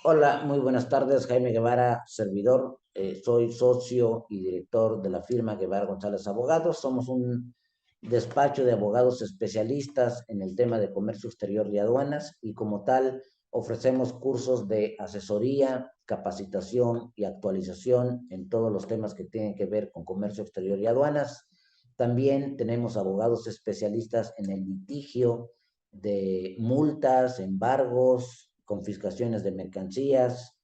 Hola, muy buenas tardes, Jaime Guevara, servidor. Soy socio y director de la firma Guevara González Abogados. Somos un despacho de abogados especialistas en el tema de comercio exterior y aduanas y como tal ofrecemos cursos de asesoría, capacitación y actualización en todos los temas que tienen que ver con comercio exterior y aduanas. También tenemos abogados especialistas en el litigio de multas, embargos, confiscaciones de mercancías,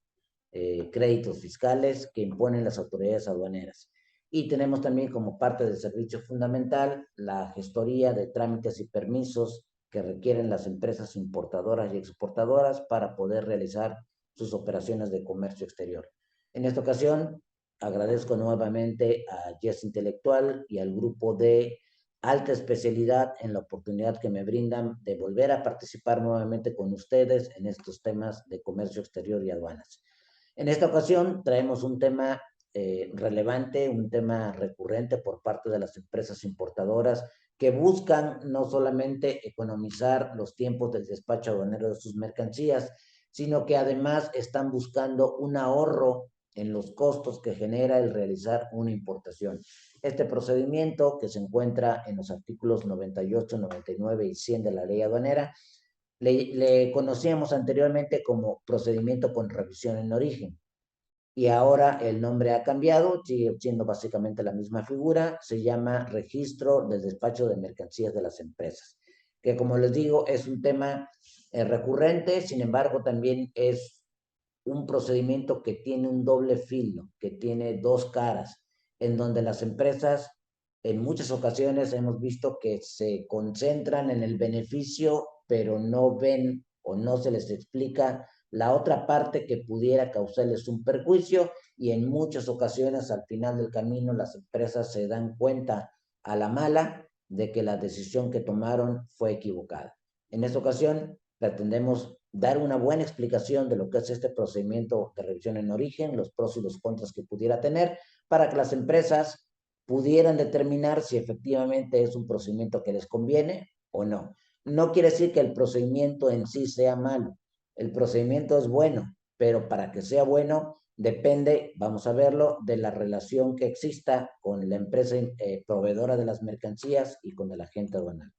créditos fiscales que imponen las autoridades aduaneras. Y tenemos también como parte del servicio fundamental la gestoría de trámites y permisos que requieren las empresas importadoras y exportadoras para poder realizar sus operaciones de comercio exterior. En esta ocasión, agradezco nuevamente a Yes Intelectual y al grupo de alta especialidad en la oportunidad que me brindan de volver a participar nuevamente con ustedes en estos temas de comercio exterior y aduanas. En esta ocasión traemos un tema relevante, un tema recurrente por parte de las empresas importadoras que buscan no solamente economizar los tiempos del despacho aduanero de sus mercancías, sino que además están buscando un ahorro en los costos que genera el realizar una importación. Este procedimiento, que se encuentra en los artículos 98, 99 y 100 de la ley aduanera, le conocíamos anteriormente como procedimiento con revisión en origen. Y ahora el nombre ha cambiado, sigue siendo básicamente la misma figura, se llama registro del despacho de mercancías de las empresas, que como les digo es un tema recurrente, sin embargo también es un procedimiento que tiene un doble filo, que tiene dos caras, en donde las empresas en muchas ocasiones hemos visto que se concentran en el beneficio, pero no ven o no se les explica la otra parte que pudiera causarles un perjuicio y en muchas ocasiones al final del camino las empresas se dan cuenta a la mala de que la decisión que tomaron fue equivocada. En esta ocasión pretendemos dar una buena explicación de lo que es este procedimiento de revisión en origen, los pros y los contras que pudiera tener, para que las empresas pudieran determinar si efectivamente es un procedimiento que les conviene o no. No quiere decir que el procedimiento en sí sea malo, el procedimiento es bueno, pero para que sea bueno depende, vamos a verlo, de la relación que exista con la empresa proveedora de las mercancías y con el agente aduanal.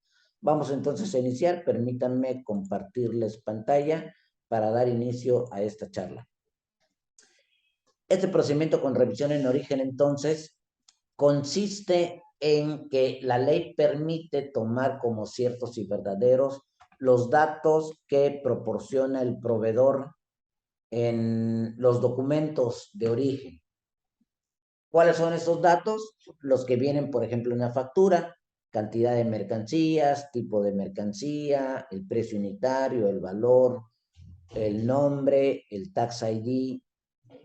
Vamos entonces a iniciar, permítanme compartirles pantalla para dar inicio a esta charla. Este procedimiento con revisión en origen entonces consiste en que la ley permite tomar como ciertos y verdaderos los datos que proporciona el proveedor en los documentos de origen. ¿Cuáles son esos datos? Los que vienen, por ejemplo, en una factura, cantidad de mercancías, tipo de mercancía, el precio unitario, el valor, el nombre, el tax ID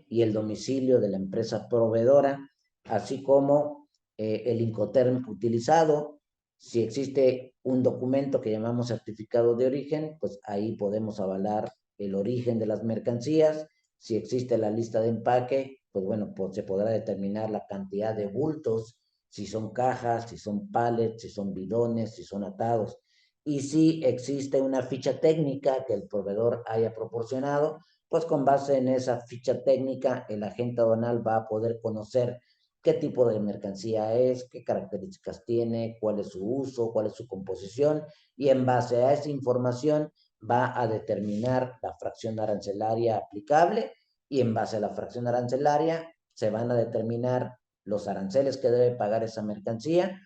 y el domicilio de la empresa proveedora, así como el Incoterm utilizado. Si existe un documento que llamamos certificado de origen, pues ahí podemos avalar el origen de las mercancías. Si existe la lista de empaque, pues bueno, pues se podrá determinar la cantidad de bultos, si son cajas, si son pallets, si son bidones, si son atados. Y si existe una ficha técnica que el proveedor haya proporcionado, pues con base en esa ficha técnica, el agente aduanal va a poder conocer qué tipo de mercancía es, qué características tiene, cuál es su uso, cuál es su composición, y en base a esa información va a determinar la fracción arancelaria aplicable, y en base a la fracción arancelaria se van a determinar los aranceles que debe pagar esa mercancía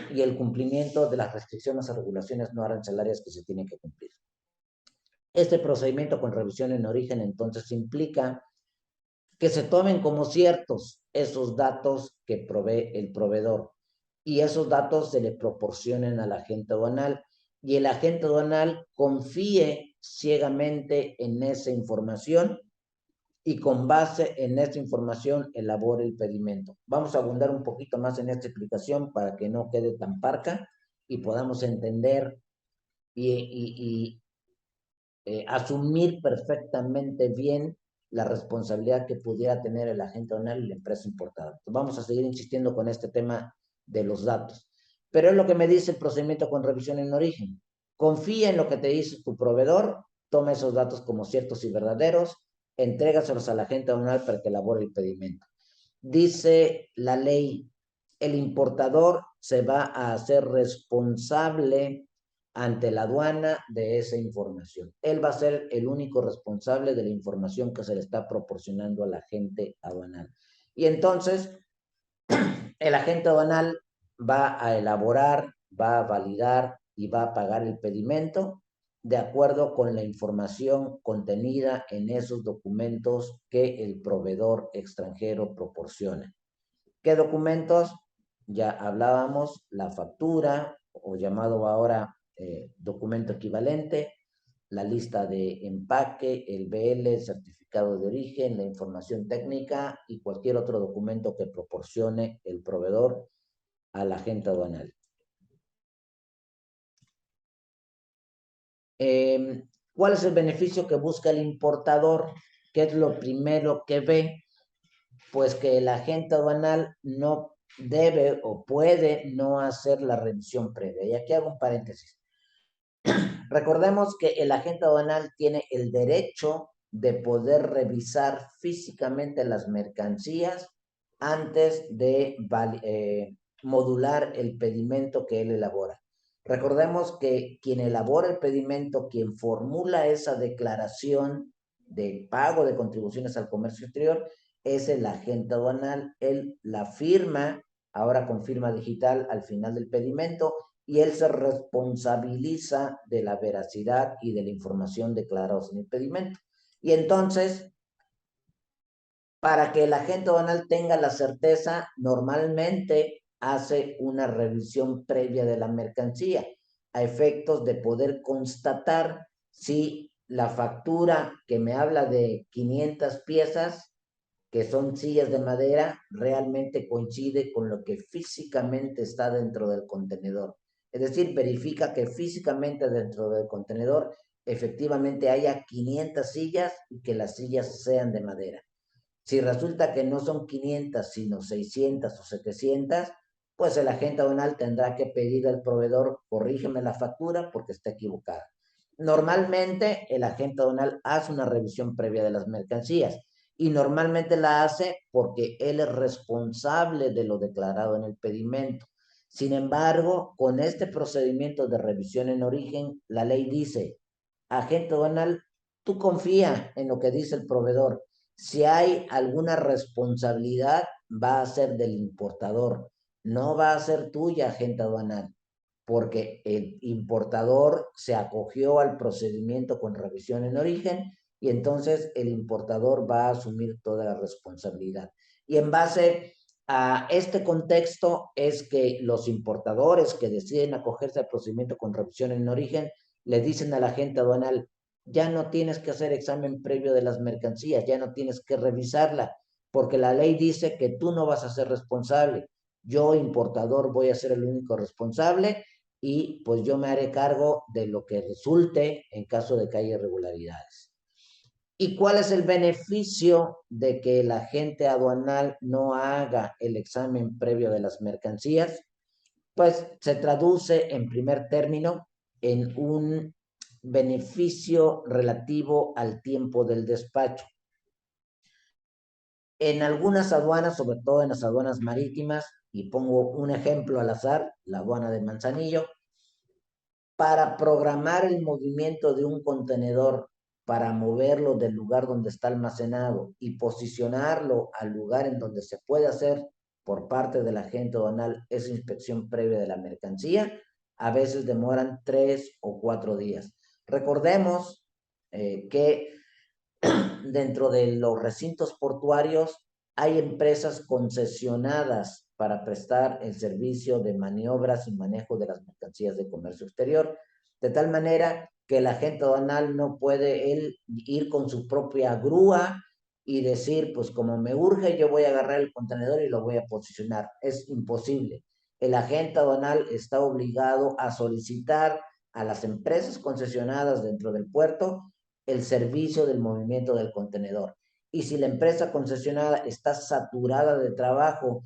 y el cumplimiento de las restricciones o regulaciones no arancelarias que se tienen que cumplir. Este procedimiento con revisión en origen entonces implica que se tomen como ciertos esos datos que provee el proveedor y esos datos se le proporcionen al agente aduanal y el agente aduanal confíe ciegamente en esa información y con base en esta información elabore el pedimento. Vamos a abundar un poquito más en esta explicación para que no quede tan parca y podamos entender y asumir perfectamente bien la responsabilidad que pudiera tener el agente aduanal y la empresa importada. Entonces, vamos a seguir insistiendo con este tema de los datos. Pero es lo que me dice el procedimiento con revisión en origen. Confía en lo que te dice tu proveedor, toma esos datos como ciertos y verdaderos, entrégaselos al agente aduanal para que elabore el pedimento. Dice la ley, el importador se va a hacer responsable ante la aduana de esa información. Él va a ser el único responsable de la información que se le está proporcionando al agente aduanal. Y entonces, el agente aduanal va a elaborar, va a validar y va a pagar el pedimento de acuerdo con la información contenida en esos documentos que el proveedor extranjero proporciona. ¿Qué documentos? Ya hablábamos, la factura, o llamado ahora documento equivalente, la lista de empaque, el BL, el certificado de origen, la información técnica y cualquier otro documento que proporcione el proveedor al agente aduanal. ¿Cuál es el beneficio que busca el importador? ¿Qué es lo primero que ve? Pues que el agente aduanal no debe o puede no hacer la revisión previa. Y aquí hago un paréntesis. Recordemos que el agente aduanal tiene el derecho de poder revisar físicamente las mercancías antes de modular el pedimento que él elabora. Recordemos que quien elabora el pedimento, quien formula esa declaración de pago de contribuciones al comercio exterior, es el agente aduanal. Él la firma, ahora con firma digital al final del pedimento, y él se responsabiliza de la veracidad y de la información declarados en el pedimento. Y entonces, para que el agente aduanal tenga la certeza, normalmente hace una revisión previa de la mercancía a efectos de poder constatar si la factura que me habla de 500 piezas, que son sillas de madera, realmente coincide con lo que físicamente está dentro del contenedor. Es decir, verifica que físicamente dentro del contenedor efectivamente haya 500 sillas y que las sillas sean de madera. Si resulta que no son 500, sino 600 o 700, pues el agente aduanal tendrá que pedir al proveedor, corrígeme la factura porque está equivocada. Normalmente el agente aduanal hace una revisión previa de las mercancías y normalmente la hace porque él es responsable de lo declarado en el pedimento. Sin embargo, con este procedimiento de revisión en origen, la ley dice, agente aduanal, tú confía en lo que dice el proveedor. Si hay alguna responsabilidad, va a ser del importador, no va a ser tuya, agente aduanal, porque el importador se acogió al procedimiento con revisión en origen y entonces el importador va a asumir toda la responsabilidad. Y en base a este contexto es que los importadores que deciden acogerse al procedimiento con revisión en origen le dicen al agente aduanal, ya no tienes que hacer examen previo de las mercancías, ya no tienes que revisarla, porque la ley dice que tú no vas a ser responsable. Yo, importador, voy a ser el único responsable y pues yo me haré cargo de lo que resulte en caso de que haya irregularidades. ¿Y cuál es el beneficio de que el agente aduanal no haga el examen previo de las mercancías? Pues se traduce en primer término en un beneficio relativo al tiempo del despacho. En algunas aduanas, sobre todo en las aduanas marítimas, y pongo un ejemplo al azar, la aduana de Manzanillo, para programar el movimiento de un contenedor, para moverlo del lugar donde está almacenado y posicionarlo al lugar en donde se puede hacer por parte del agente aduanal esa inspección previa de la mercancía, a veces demoran 3 o 4 días. Recordemos que dentro de los recintos portuarios hay empresas concesionadas para prestar el servicio de maniobras y manejo de las mercancías de comercio exterior, de tal manera que el agente aduanal no puede él ir con su propia grúa y decir, pues como me urge, yo voy a agarrar el contenedor y lo voy a posicionar. Es imposible. El agente aduanal está obligado a solicitar a las empresas concesionadas dentro del puerto el servicio del movimiento del contenedor. Y si la empresa concesionada está saturada de trabajo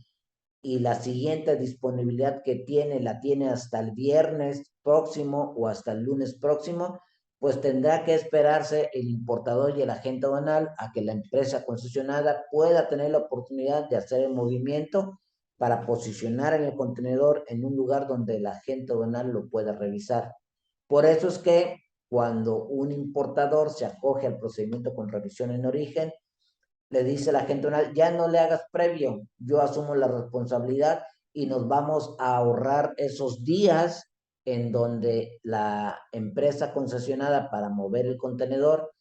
y la siguiente disponibilidad que tiene la tiene hasta el viernes próximo o hasta el lunes próximo, pues tendrá que esperarse el importador y el agente aduanal a que la empresa concesionada pueda tener la oportunidad de hacer el movimiento para posicionar el contenedor en un lugar donde el agente aduanal lo pueda revisar. Por eso es que cuando un importador se acoge al procedimiento con revisión en origen, le dice la gente, ya no le hagas previo, yo asumo la responsabilidad y nos vamos a ahorrar esos días en donde la empresa concesionada para mover el contenedor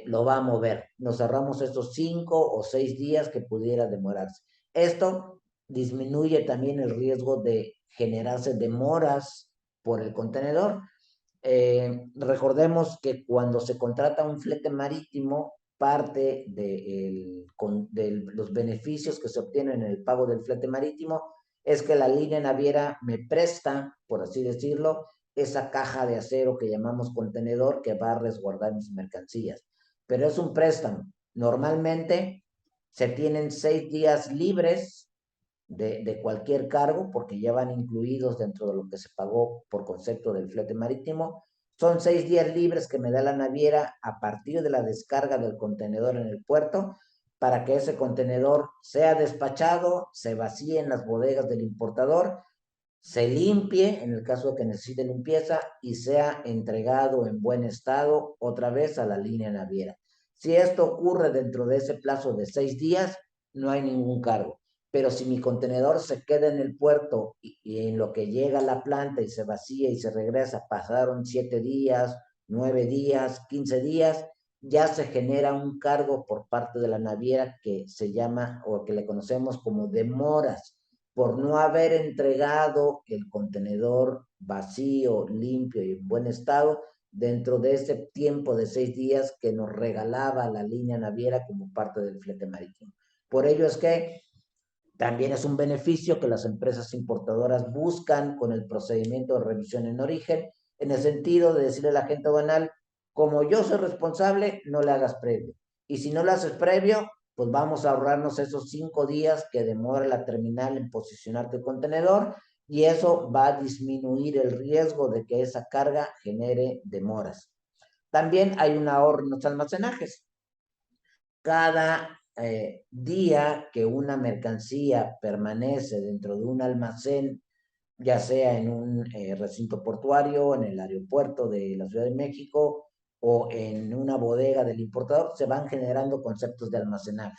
lo va a mover. Nos ahorramos esos 5 o 6 días que pudiera demorarse. Esto disminuye también el riesgo de generarse demoras por el contenedor. Recordemos que cuando se contrata un flete marítimo, parte de los beneficios que se obtienen en el pago del flete marítimo es que la línea naviera me presta, por así decirlo, esa caja de acero que llamamos contenedor que va a resguardar mis mercancías. Pero es un préstamo. Normalmente se tienen 6 días libres de cualquier cargo, porque ya van incluidos dentro de lo que se pagó por concepto del flete marítimo. Son 6 días libres que me da la naviera a partir de la descarga del contenedor en el puerto para que ese contenedor sea despachado, se vacíe en las bodegas del importador, se limpie en el caso de que necesite limpieza y sea entregado en buen estado otra vez a la línea naviera. Si esto ocurre dentro de ese plazo de 6 días, no hay ningún cargo. Pero si mi contenedor se queda en el puerto y en lo que llega a la planta y se vacía y se regresa, pasaron 7 días, 9 días, 15 días, ya se genera un cargo por parte de la naviera que se llama o que le conocemos como demoras por no haber entregado el contenedor vacío, limpio y en buen estado dentro de ese tiempo de 6 días que nos regalaba la línea naviera como parte del flete marítimo. Por ello es que también es un beneficio que las empresas importadoras buscan con el procedimiento de revisión en origen, en el sentido de decirle a la gente aduanal, como yo soy responsable, no le hagas previo. Y si no lo haces previo, pues vamos a ahorrarnos esos 5 días que demora la terminal en posicionarte el contenedor y eso va a disminuir el riesgo de que esa carga genere demoras. También hay un ahorro en los almacenajes. Cada día que una mercancía permanece dentro de un almacén, ya sea en un recinto portuario, en el aeropuerto de la Ciudad de México o en una bodega del importador, se van generando conceptos de almacenaje.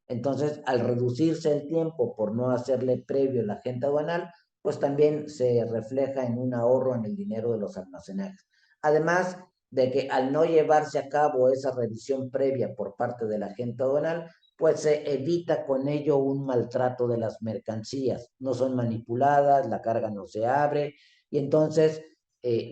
Entonces, al reducirse el tiempo por no hacerle previo el agente aduanal, pues también se refleja en un ahorro en el dinero de los almacenajes. Además de que al no llevarse a cabo esa revisión previa por parte del agente aduanal, pues se evita con ello un maltrato de las mercancías. No son manipuladas, la carga no se abre y entonces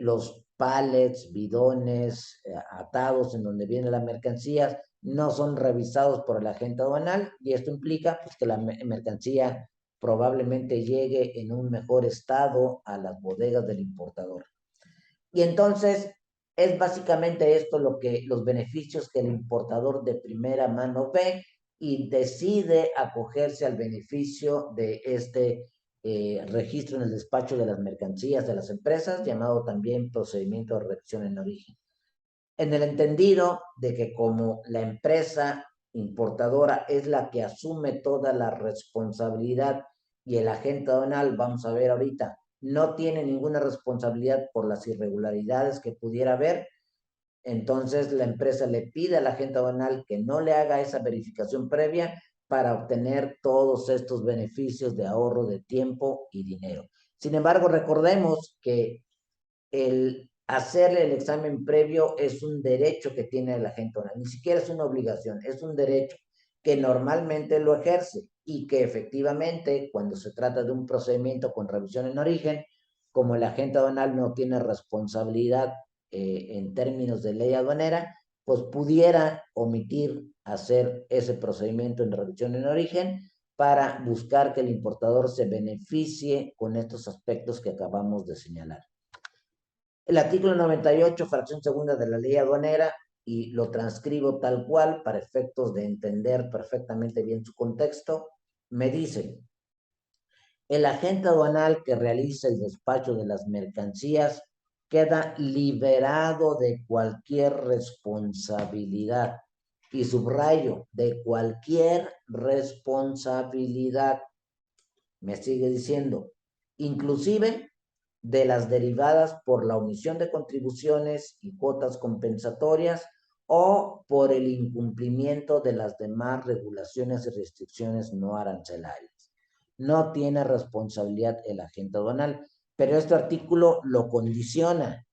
los pallets, bidones atados en donde viene la mercancía no son revisados por el agente aduanal y esto implica pues, que la mercancía probablemente llegue en un mejor estado a las bodegas del importador. Y entonces es básicamente esto lo que los beneficios que el importador de primera mano ve y decide acogerse al beneficio de este registro en el despacho de las mercancías de las empresas, llamado también procedimiento de revisión en origen. En el entendido de que como la empresa importadora es la que asume toda la responsabilidad y el agente aduanal, vamos a ver ahorita, no tiene ninguna responsabilidad por las irregularidades que pudiera haber, entonces la empresa le pide al agente aduanal que no le haga esa verificación previa para obtener todos estos beneficios de ahorro de tiempo y dinero. Sin embargo, recordemos que el hacerle el examen previo es un derecho que tiene el agente aduanal, ni siquiera es una obligación, es un derecho que normalmente lo ejerce y que efectivamente cuando se trata de un procedimiento con revisión en origen, como el agente aduanal no tiene responsabilidad en términos de ley aduanera, pues pudiera omitir hacer ese procedimiento en revisión en origen para buscar que el importador se beneficie con estos aspectos que acabamos de señalar. El artículo 98, fracción segunda de la ley aduanera, y lo transcribo tal cual para efectos de entender perfectamente bien su contexto, me dice, el agente aduanal que realiza el despacho de las mercancías queda liberado de cualquier responsabilidad. Y subrayo, de cualquier responsabilidad. Me sigue diciendo, inclusive de las derivadas por la omisión de contribuciones y cuotas compensatorias o por el incumplimiento de las demás regulaciones y restricciones no arancelarias. No tiene responsabilidad el agente aduanal, pero este artículo lo condiciona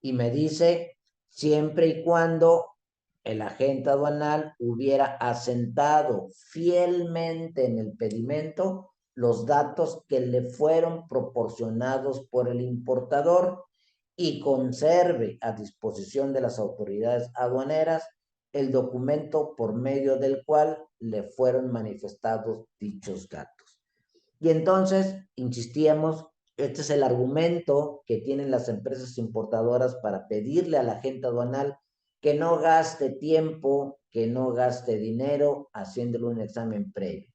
y me dice siempre y cuando el agente aduanal hubiera asentado fielmente en el pedimento los datos que le fueron proporcionados por el importador y conserve a disposición de las autoridades aduaneras el documento por medio del cual le fueron manifestados dichos datos. Y entonces, insistíamos, este es el argumento que tienen las empresas importadoras para pedirle al agente aduanal que no gaste tiempo, que no gaste dinero haciéndole un examen previo.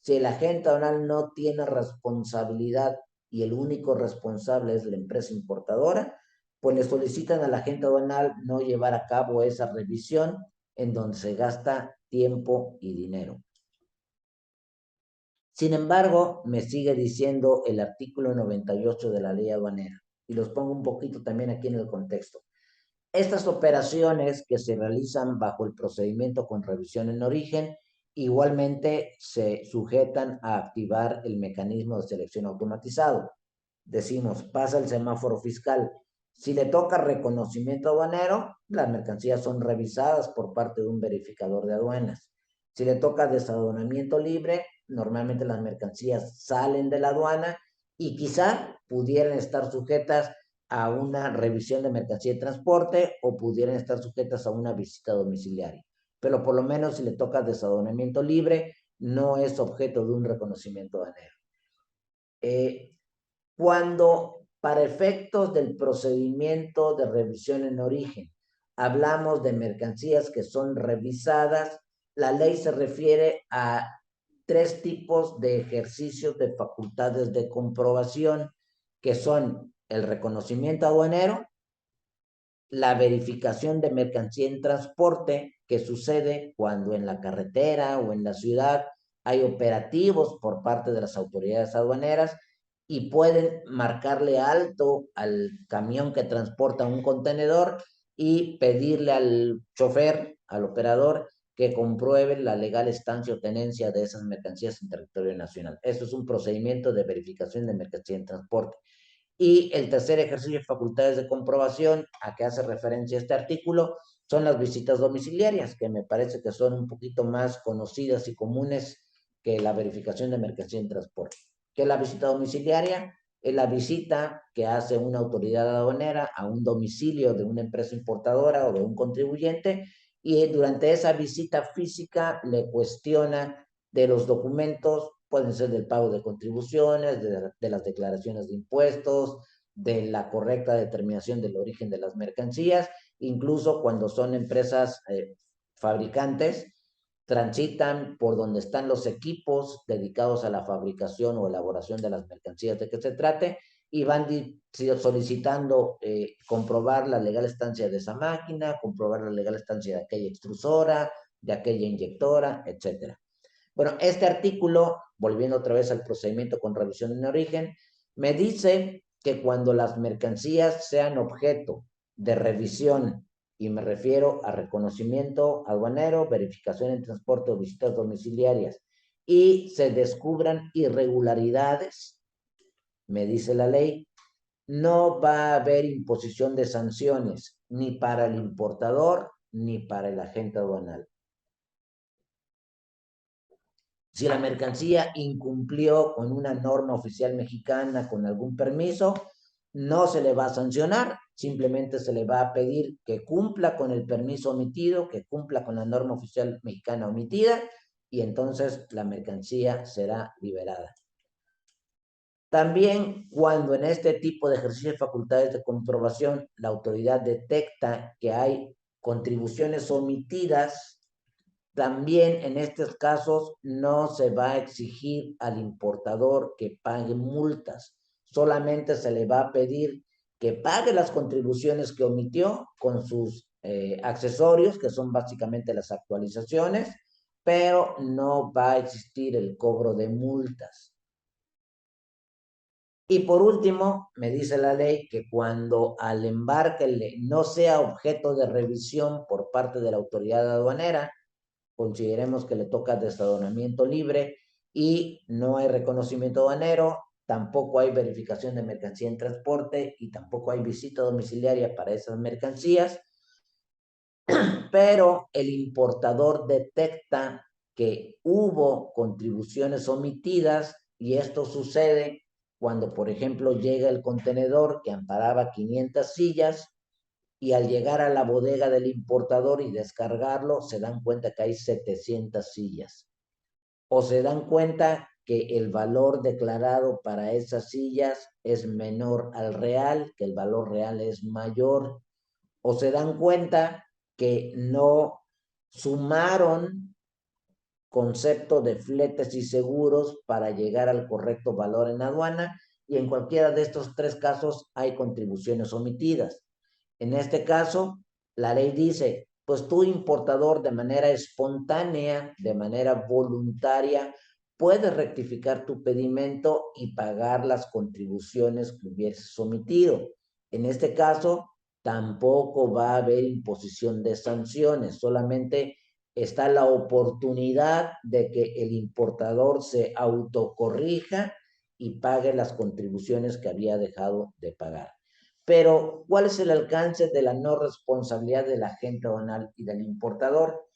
Si el agente aduanal no tiene responsabilidad y el único responsable es la empresa importadora, pues le solicitan al agente aduanal no llevar a cabo esa revisión en donde se gasta tiempo y dinero. Sin embargo, me sigue diciendo el artículo 98 de la ley aduanera, y los pongo un poquito también aquí en el contexto. Estas operaciones que se realizan bajo el procedimiento con revisión en origen, igualmente se sujetan a activar el mecanismo de selección automatizado. Decimos, pasa el semáforo fiscal. Si le toca reconocimiento aduanero, las mercancías son revisadas por parte de un verificador de aduanas. Si le toca desaduanamiento libre, normalmente las mercancías salen de la aduana y quizá pudieran estar sujetas a una revisión de mercancía y transporte o pudieran estar sujetas a una visita domiciliaria. Pero por lo menos si le toca desaduanamiento libre, no es objeto de un reconocimiento aduanero. Cuando para efectos del procedimiento de revisión en origen hablamos de mercancías que son revisadas, la ley se refiere a tres tipos de ejercicios de facultades de comprobación, que son el reconocimiento aduanero, la verificación de mercancía en transporte, que sucede cuando en la carretera o en la ciudad hay operativos por parte de las autoridades aduaneras y pueden marcarle alto al camión que transporta un contenedor y pedirle al chofer, al operador, que compruebe la legal estancia o tenencia de esas mercancías en territorio nacional. Eso es un procedimiento de verificación de mercancía en transporte. Y el tercer ejercicio de facultades de comprobación a que hace referencia este artículo son las visitas domiciliarias, que me parece que son un poquito más conocidas y comunes que la verificación de mercancía en transporte. ¿Qué es la visita domiciliaria? Es la visita que hace una autoridad aduanera a un domicilio de una empresa importadora o de un contribuyente y durante esa visita física le cuestiona de los documentos, pueden ser del pago de contribuciones, de las declaraciones de impuestos, de la correcta determinación del origen de las mercancías, incluso cuando son empresas fabricantes, transitan por donde están los equipos dedicados a la fabricación o elaboración de las mercancías de que se trate y van solicitando comprobar la legal estancia de esa máquina, comprobar la legal estancia de aquella extrusora, de aquella inyectora, etcétera. Bueno, este artículo, volviendo otra vez al procedimiento con revisión en origen, me dice que cuando las mercancías sean objeto de revisión, y me refiero a reconocimiento aduanero, verificación en transporte o visitas domiciliarias, y se descubran irregularidades, me dice la ley, no va a haber imposición de sanciones ni para el importador ni para el agente aduanal. Si la mercancía incumplió con una norma oficial mexicana, con algún permiso, no se le va a sancionar, simplemente se le va a pedir que cumpla con el permiso omitido, que cumpla con la norma oficial mexicana omitida, y entonces la mercancía será liberada. También cuando en este tipo de ejercicio de facultades de comprobación la autoridad detecta que hay contribuciones omitidas, también en estos casos no se va a exigir al importador que pague multas, solamente se le va a pedir que pague las contribuciones que omitió con sus accesorios, que son básicamente las actualizaciones, pero no va a existir el cobro de multas. Y por último, me dice la ley que cuando al embarque no sea objeto de revisión por parte de la autoridad aduanera, consideremos que le toca desadonamiento libre y no hay reconocimiento aduanero, tampoco hay verificación de mercancía en transporte y tampoco hay visita domiciliaria para esas mercancías, pero el importador detecta que hubo contribuciones omitidas y esto sucede cuando, por ejemplo, llega el contenedor que amparaba 500 sillas y al llegar a la bodega del importador y descargarlo, se dan cuenta que hay 700 sillas. O se dan cuenta que el valor declarado para esas sillas es menor al real, que el valor real es mayor. O se dan cuenta que no sumaron concepto de fletes y seguros para llegar al correcto valor en aduana, y en cualquiera de estos tres casos hay contribuciones omitidas. En este caso, la ley dice, pues tú importador de manera espontánea, de manera voluntaria, puedes rectificar tu pedimento y pagar las contribuciones que hubieses omitido. En este caso, tampoco va a haber imposición de sanciones, solamente está la oportunidad de que el importador se autocorrija y pague las contribuciones que había dejado de pagar. Pero, ¿cuál es el alcance de la no responsabilidad del agente aduanal y del importador?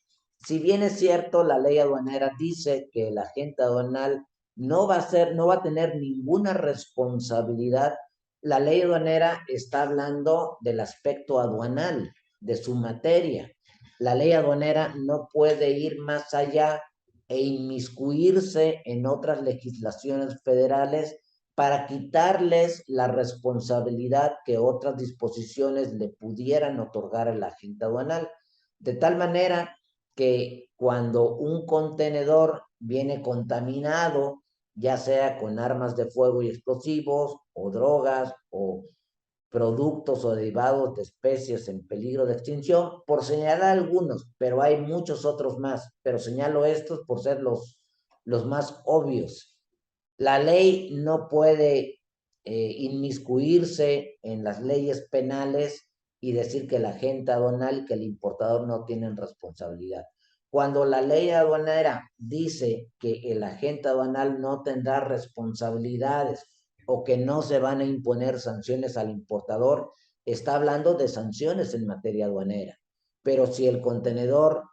Si bien es cierto, la ley aduanera dice que el agente aduanal no va a tener ninguna responsabilidad, la ley aduanera está hablando del aspecto aduanal, de su materia. La ley aduanera no puede ir más allá e inmiscuirse en otras legislaciones federales para quitarles la responsabilidad que otras disposiciones le pudieran otorgar al agente aduanal. De tal manera que cuando un contenedor viene contaminado, ya sea con armas de fuego y explosivos, o drogas, o productos o derivados de especies en peligro de extinción, por señalar algunos, pero hay muchos otros más, pero señalo estos por ser los más obvios. La ley no puede inmiscuirse en las leyes penales y decir que el agente aduanal y que el importador no tienen responsabilidad. Cuando la ley aduanera dice que el agente aduanal no tendrá responsabilidades o que no se van a imponer sanciones al importador, está hablando de sanciones en materia aduanera. Pero si el contenedor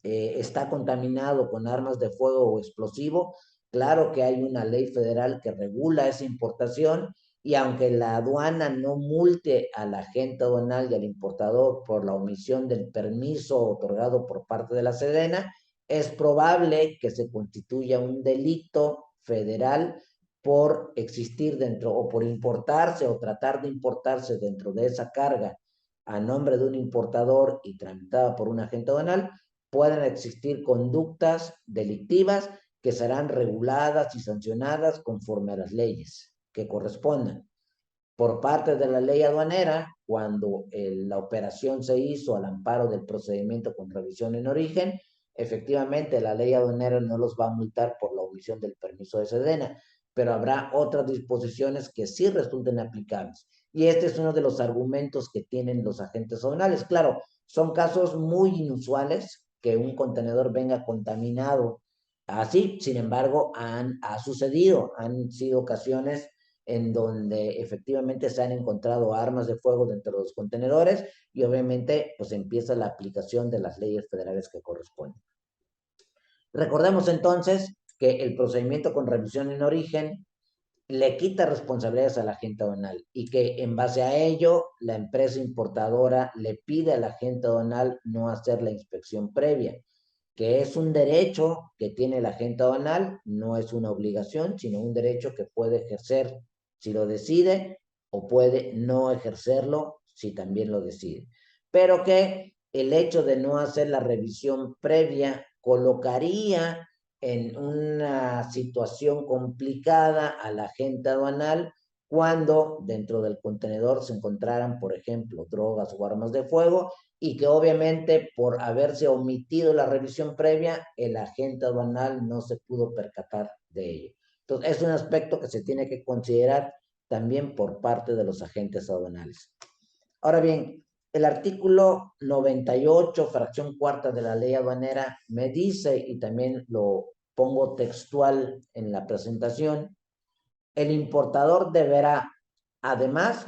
está contaminado con armas de fuego o explosivo, claro que hay una ley federal que regula esa importación y aunque la aduana no multe al agente aduanal y al importador por la omisión del permiso otorgado por parte de la Sedena, es probable que se constituya un delito federal por existir dentro o por importarse o tratar de importarse dentro de esa carga a nombre de un importador y tramitada por un agente aduanal, pueden existir conductas delictivas que serán reguladas y sancionadas conforme a las leyes que correspondan. Por parte de la ley aduanera, cuando la operación se hizo al amparo del procedimiento con revisión en origen, efectivamente la ley aduanera no los va a multar por la omisión del permiso de Sedena, pero habrá otras disposiciones que sí resulten aplicables. Y este es uno de los argumentos que tienen los agentes aduanales. Claro, son casos muy inusuales que un contenedor venga contaminado así, sin embargo, ha sucedido, han sido ocasiones en donde efectivamente se han encontrado armas de fuego dentro de los contenedores y obviamente pues empieza la aplicación de las leyes federales que corresponden. Recordemos entonces que el procedimiento con revisión en origen le quita responsabilidades al agente aduanal y que en base a ello la empresa importadora le pide al agente aduanal no hacer la inspección previa, que es un derecho que tiene el agente aduanal, no es una obligación, sino un derecho que puede ejercer si lo decide o puede no ejercerlo si también lo decide. Pero que el hecho de no hacer la revisión previa colocaría en una situación complicada al agente aduanal cuando dentro del contenedor se encontraran, por ejemplo, drogas o armas de fuego, y que obviamente por haberse omitido la revisión previa, el agente aduanal no se pudo percatar de ello. Entonces, es un aspecto que se tiene que considerar también por parte de los agentes aduanales. Ahora bien, el artículo 98, fracción cuarta de la ley aduanera, me dice, y también lo pongo textual en la presentación, el importador deberá, además,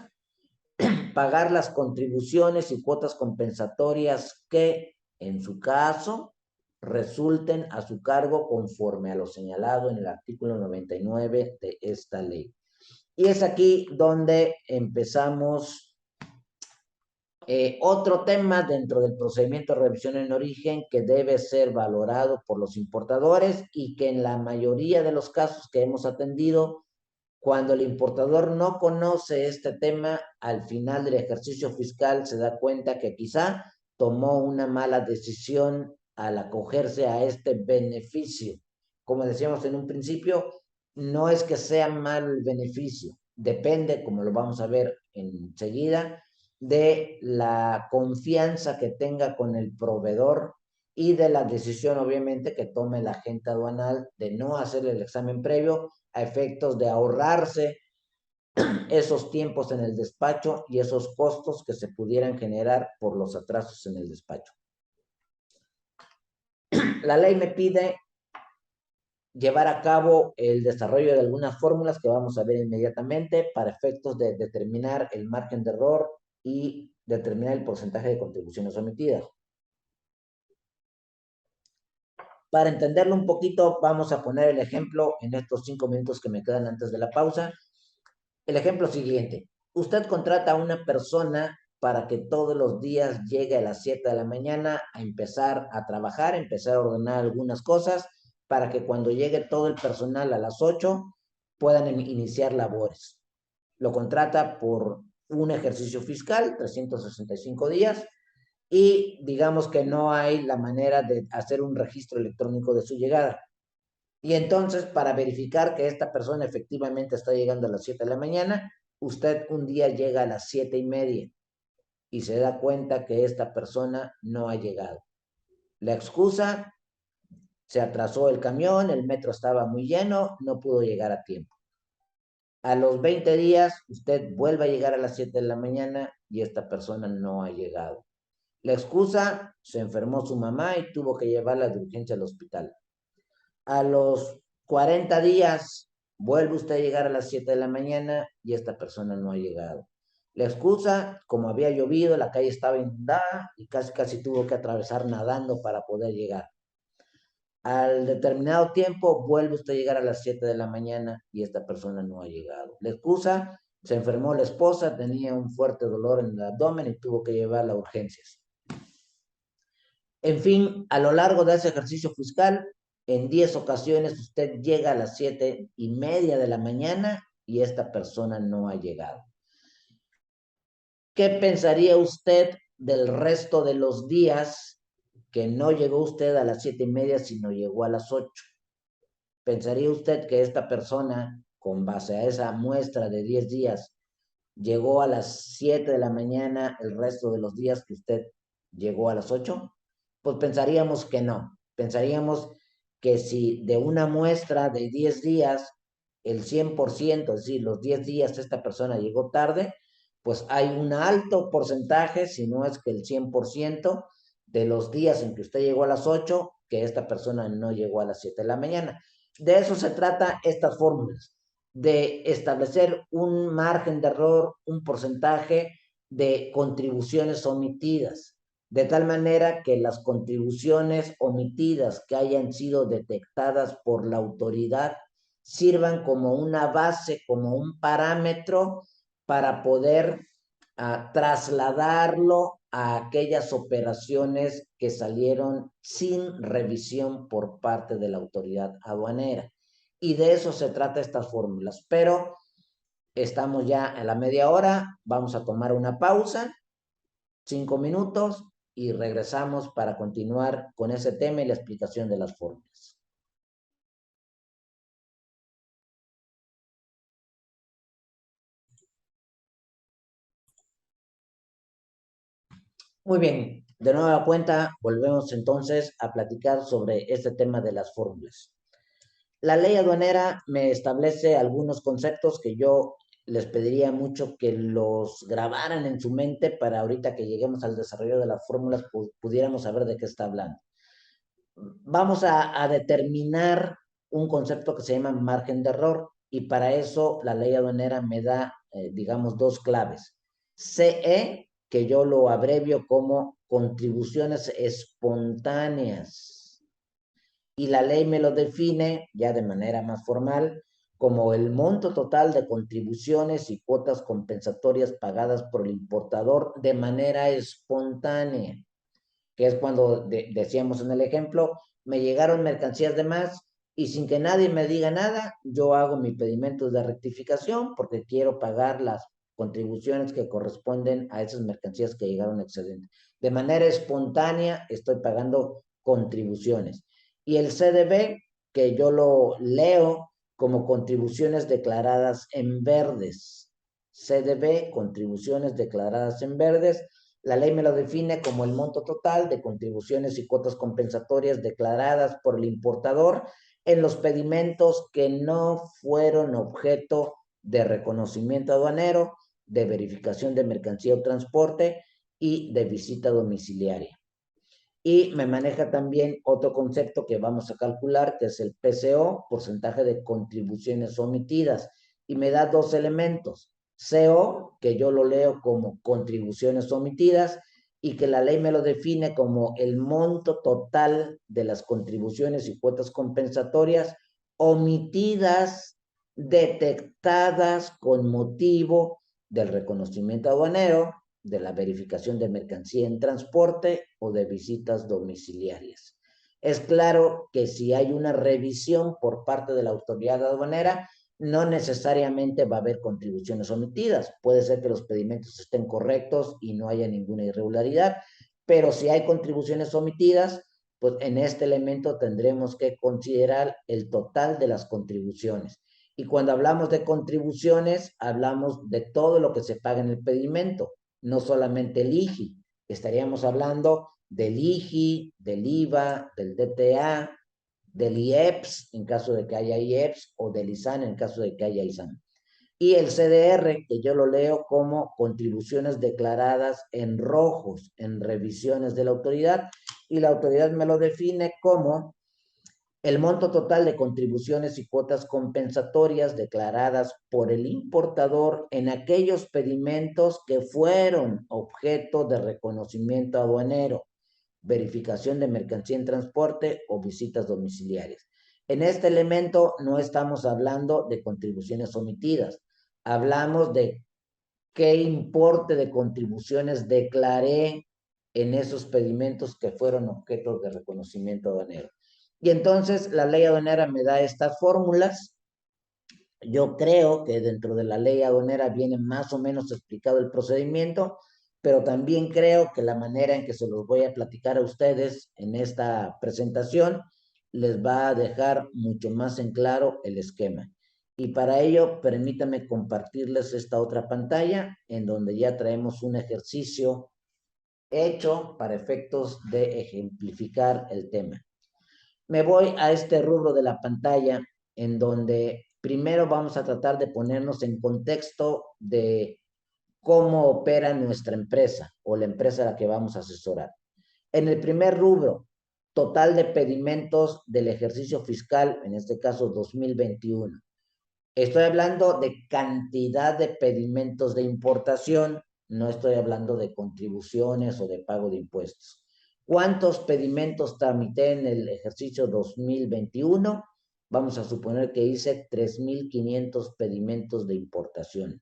pagar las contribuciones y cuotas compensatorias que, en su caso, resulten a su cargo conforme a lo señalado en el artículo 99 de esta ley. Y es aquí donde empezamos otro tema dentro del procedimiento de revisión en origen que debe ser valorado por los importadores y que en la mayoría de los casos que hemos atendido, cuando el importador no conoce este tema, al final del ejercicio fiscal se da cuenta que quizá tomó una mala decisión al acogerse a este beneficio. Como decíamos en un principio, no es que sea mal el beneficio, depende, como lo vamos a ver enseguida, de la confianza que tenga con el proveedor y de la decisión, obviamente, que tome el agente aduanal de no hacer el examen previo a efectos de ahorrarse esos tiempos en el despacho y esos costos que se pudieran generar por los atrasos en el despacho. La ley me pide llevar a cabo el desarrollo de algunas fórmulas que vamos a ver inmediatamente para efectos de determinar el margen de error y determinar el porcentaje de contribuciones omitidas. Para entenderlo un poquito, vamos a poner el ejemplo en estos 5 minutos que me quedan antes de la pausa. El ejemplo siguiente. Usted contrata a una persona para que todos los días llegue a las 7 de la mañana a empezar a trabajar, empezar a ordenar algunas cosas, para que cuando llegue todo el personal a las 8 puedan iniciar labores. Lo contrata por un ejercicio fiscal, 365 días, y digamos que no hay la manera de hacer un registro electrónico de su llegada. Y entonces, para verificar que esta persona efectivamente está llegando a las 7 de la mañana, usted un día llega a las 7:30 y se da cuenta que esta persona no ha llegado. La excusa, se atrasó el camión, el metro estaba muy lleno, no pudo llegar a tiempo. A los 20 días, usted vuelve a llegar a las 7 de la mañana y esta persona no ha llegado. La excusa, se enfermó su mamá y tuvo que llevarla de urgencia al hospital. A los 40 días, vuelve usted a llegar a las 7 de la mañana y esta persona no ha llegado. La excusa, como había llovido, la calle estaba inundada y casi tuvo que atravesar nadando para poder llegar. Al determinado tiempo, vuelve usted a llegar a las 7 de la mañana y esta persona no ha llegado. La excusa, se enfermó la esposa, tenía un fuerte dolor en el abdomen y tuvo que llevarla a urgencias. En fin, a lo largo de ese ejercicio fiscal, en 10 ocasiones usted llega a las 7:30 de la mañana y esta persona no ha llegado. ¿Qué pensaría usted del resto de los días que no llegó usted a las 7:30, sino llegó a las 8? ¿Pensaría usted que esta persona, con base a esa muestra de 10 días, llegó a las 7 de la mañana el resto de los días que usted llegó a las 8? Pues pensaríamos que no. Pensaríamos que si de una muestra de 10 días, el 100%, es decir, los 10 días esta persona llegó tarde, pues hay un alto porcentaje, si no es que el 100% de los días en que usted llegó a las 8, que esta persona no llegó a las 7 de la mañana. De eso se trata estas fórmulas, de establecer un margen de error, un porcentaje de contribuciones omitidas, de tal manera que las contribuciones omitidas que hayan sido detectadas por la autoridad sirvan como una base, como un parámetro para poder trasladarlo a aquellas operaciones que salieron sin revisión por parte de la autoridad aduanera. Y de eso se trata estas fórmulas. Pero estamos ya a la media hora, vamos a tomar una pausa, 5 minutos, y regresamos para continuar con ese tema y la explicación de las fórmulas. Muy bien, de nueva cuenta, volvemos entonces a platicar sobre este tema de las fórmulas. La ley aduanera me establece algunos conceptos que yo les pediría mucho que los grabaran en su mente para ahorita que lleguemos al desarrollo de las fórmulas pudiéramos saber de qué está hablando. Vamos a determinar un concepto que se llama margen de error y para eso la ley aduanera me da, digamos, dos claves. CE, que yo lo abrevio como contribuciones espontáneas y la ley me lo define ya de manera más formal como el monto total de contribuciones y cuotas compensatorias pagadas por el importador de manera espontánea, que es cuando decíamos en el ejemplo, me llegaron mercancías de más y sin que nadie me diga nada, yo hago mi pedimento de rectificación porque quiero pagar las contribuciones que corresponden a esas mercancías que llegaron excedentes. De manera espontánea estoy pagando contribuciones. Y el CDB, que yo lo leo como contribuciones declaradas en verdes. CDB, contribuciones declaradas en verdes. La ley me lo define como el monto total de contribuciones y cuotas compensatorias declaradas por el importador en los pedimentos que no fueron objeto de reconocimiento aduanero, de verificación de mercancía o transporte y de visita domiciliaria. Y me maneja también otro concepto que vamos a calcular, que es el PCO, porcentaje de contribuciones omitidas, y me da dos elementos. CO, que yo lo leo como contribuciones omitidas, y que la ley me lo define como el monto total de las contribuciones y cuotas compensatorias omitidas, detectadas con motivo del reconocimiento aduanero, de la verificación de mercancía en transporte o de visitas domiciliarias. Es claro que si hay una revisión por parte de la autoridad aduanera, no necesariamente va a haber contribuciones omitidas. Puede ser que los pedimentos estén correctos y no haya ninguna irregularidad, pero si hay contribuciones omitidas, pues en este elemento tendremos que considerar el total de las contribuciones. Y cuando hablamos de contribuciones, hablamos de todo lo que se paga en el pedimento, no solamente el IGI. Estaríamos hablando del IGI, del IVA, del DTA, del IEPS en caso de que haya IEPS o del ISAN en caso de que haya ISAN. Y el CDR, que yo lo leo como contribuciones declaradas en rojos en revisiones de la autoridad, y la autoridad me lo define como el monto total de contribuciones y cuotas compensatorias declaradas por el importador en aquellos pedimentos que fueron objeto de reconocimiento aduanero, verificación de mercancía en transporte o visitas domiciliarias. En este elemento no estamos hablando de contribuciones omitidas, hablamos de qué importe de contribuciones declaré en esos pedimentos que fueron objeto de reconocimiento aduanero. Y entonces la ley aduanera me da estas fórmulas. Yo creo que dentro de la ley aduanera viene más o menos explicado el procedimiento, pero también creo que la manera en que se los voy a platicar a ustedes en esta presentación les va a dejar mucho más en claro el esquema. Y para ello, permítanme compartirles esta otra pantalla en donde ya traemos un ejercicio hecho para efectos de ejemplificar el tema. Me voy a este rubro de la pantalla en donde primero vamos a tratar de ponernos en contexto de cómo opera nuestra empresa o la empresa a la que vamos a asesorar. En el primer rubro, total de pedimentos del ejercicio fiscal, en este caso 2021. Estoy hablando de cantidad de pedimentos de importación, no estoy hablando de contribuciones o de pago de impuestos. ¿Cuántos pedimentos tramité en el ejercicio 2021? Vamos a suponer que hice 3,500 pedimentos de importación.